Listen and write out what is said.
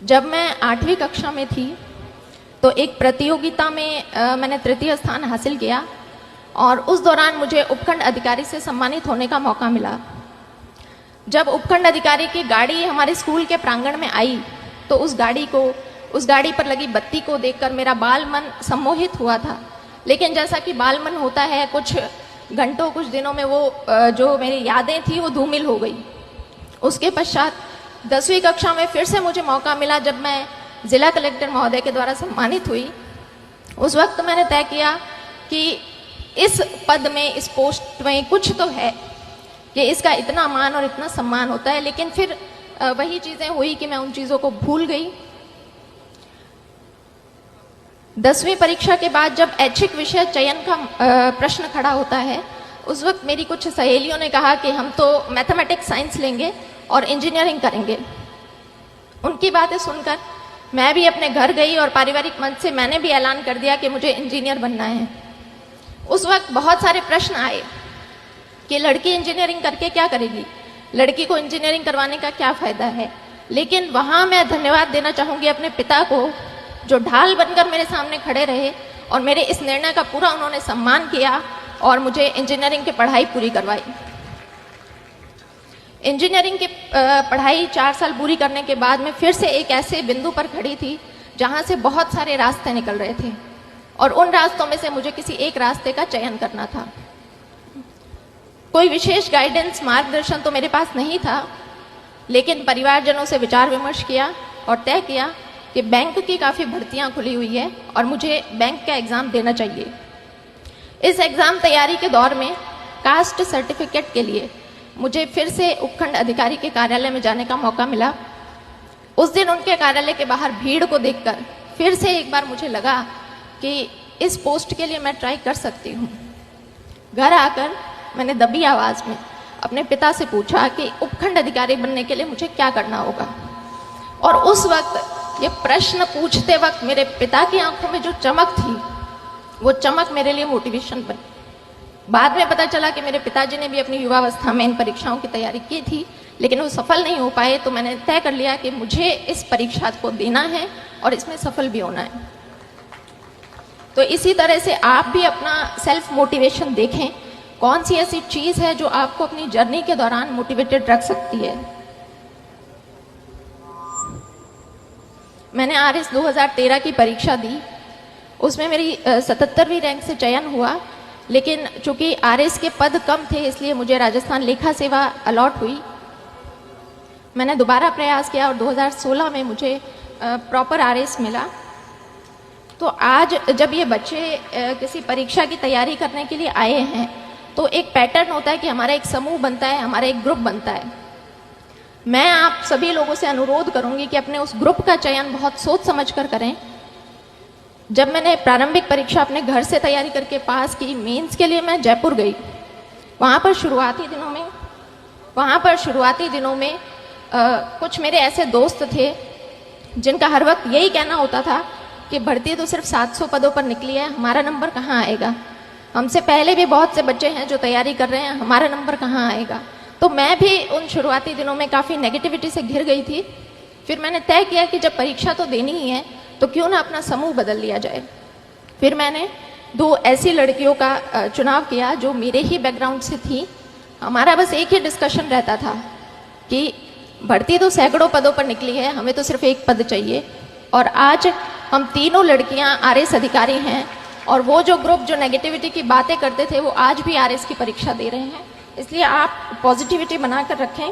जब मैं 8वीं कक्षा में थी तो एक प्रतियोगिता में मैंने तृतीय स्थान हासिल किया और उस दौरान मुझे उपखंड अधिकारी से सम्मानित होने का मौका मिला। जब उपखंड अधिकारी की गाड़ी हमारे स्कूल के प्रांगण में आई तो उस गाड़ी पर लगी बत्ती को देखकर मेरा बाल मन सम्मोहित हुआ था। लेकिन जैसा कि बाल मन होता है, कुछ घंटों कुछ दिनों में वो जो मेरी यादें थी वो धूमिल हो गई। उसके पश्चात 10वीं कक्षा में फिर से मुझे मौका मिला जब मैं जिला कलेक्टर महोदय के द्वारा सम्मानित हुई। उस वक्त मैंने तय किया कि इस पद में, इस पोस्ट में कुछ तो है कि इसका इतना मान और इतना सम्मान होता है। लेकिन फिर वही चीज़ें हुई कि मैं उन चीज़ों को भूल गई। 10वीं परीक्षा के बाद जब ऐच्छिक विषय चयन का प्रश्न खड़ा होता है, उस वक्त मेरी कुछ सहेलियों ने कहा कि हम तो मैथमेटिक्स साइंस लेंगे और इंजीनियरिंग करेंगे। उनकी बातें सुनकर मैं भी अपने घर गई और पारिवारिक मंच से मैंने भी ऐलान कर दिया कि मुझे इंजीनियर बनना है। उस वक्त बहुत सारे प्रश्न आए कि लड़की इंजीनियरिंग करके क्या करेगी, लड़की को इंजीनियरिंग करवाने का क्या फ़ायदा है। लेकिन वहाँ मैं धन्यवाद देना चाहूँगी अपने पिता को, जो ढाल बनकर मेरे सामने खड़े रहे और मेरे इस निर्णय का पूरा उन्होंने सम्मान किया और मुझे इंजीनियरिंग की पढ़ाई पूरी करवाई। इंजीनियरिंग की पढ़ाई 4 साल पूरी करने के बाद मैं फिर से एक ऐसे बिंदु पर खड़ी थी जहाँ से बहुत सारे रास्ते निकल रहे थे और उन रास्तों में से मुझे किसी एक रास्ते का चयन करना था। कोई विशेष गाइडेंस, मार्गदर्शन तो मेरे पास नहीं था, लेकिन परिवारजनों से विचार विमर्श किया और तय किया कि बैंक की काफ़ी भर्तियां खुली हुई है और मुझे बैंक का एग्ज़ाम देना चाहिए। इस एग्ज़ाम तैयारी के दौर में कास्ट सर्टिफिकेट के लिए मुझे फिर से उपखंड अधिकारी के कार्यालय में जाने का मौका मिला। उस दिन उनके कार्यालय के बाहर भीड़ को देखकर फिर से एक बार मुझे लगा कि इस पोस्ट के लिए मैं ट्राई कर सकती हूँ। घर आकर मैंने दबी आवाज़ में अपने पिता से पूछा कि उपखंड अधिकारी बनने के लिए मुझे क्या करना होगा। और उस वक्त ये प्रश्न पूछते वक्त मेरे पिता की आंखों में जो चमक थी, वो चमक मेरे लिए मोटिवेशन बनी। बाद में पता चला कि मेरे पिताजी ने भी अपनी युवावस्था में इन परीक्षाओं की तैयारी की थी, लेकिन वो सफल नहीं हो पाए। तो मैंने तय कर लिया कि मुझे इस परीक्षा को देना है और इसमें सफल भी होना है। तो इसी तरह से आप भी अपना सेल्फ मोटिवेशन देखें, कौन सी ऐसी चीज़ है जो आपको अपनी जर्नी के दौरान मोटिवेटेड रख सकती है। मैंने RS 2013 की परीक्षा दी, उसमें मेरी 77वीं रैंक से चयन हुआ। लेकिन चूंकि RS के पद कम थे, इसलिए मुझे राजस्थान लेखा सेवा अलॉट हुई। मैंने दोबारा प्रयास किया और 2016 में मुझे प्रॉपर RS मिला। तो आज जब ये बच्चे किसी परीक्षा की तैयारी करने के लिए आए हैं, तो एक पैटर्न होता है कि हमारा एक समूह बनता है, हमारा एक ग्रुप बनता है। मैं आप सभी लोगों से अनुरोध करूंगी कि अपने उस ग्रुप का चयन बहुत सोच समझ कर करें। जब मैंने प्रारंभिक परीक्षा अपने घर से तैयारी करके पास की, मेंस के लिए मैं जयपुर गई। वहाँ पर शुरुआती दिनों में कुछ मेरे ऐसे दोस्त थे जिनका हर वक्त यही कहना होता था कि भर्ती तो सिर्फ 700 पदों पर निकली है, हमारा नंबर कहाँ आएगा। हमसे पहले भी बहुत से बच्चे हैं जो तैयारी कर रहे हैं, हमारा नंबर कहाँ आएगा। तो मैं भी उन शुरुआती दिनों में काफ़ी नेगेटिविटी से घिर गई थी। फिर मैंने तय किया कि जब परीक्षा तो देनी ही है, तो क्यों ना अपना समूह बदल लिया जाए। फिर मैंने 2 ऐसी लड़कियों का चुनाव किया जो मेरे ही बैकग्राउंड से थी। हमारा बस एक ही डिस्कशन रहता था कि भर्ती तो सैकड़ों पदों पर निकली है, हमें तो सिर्फ एक पद चाहिए। और आज हम तीनों लड़कियां RS अधिकारी हैं और वो जो ग्रुप जो नेगेटिविटी की बातें करते थे, वो आज भी RS की परीक्षा दे रहे हैं। इसलिए आप पॉजिटिविटी बनाकर रखें।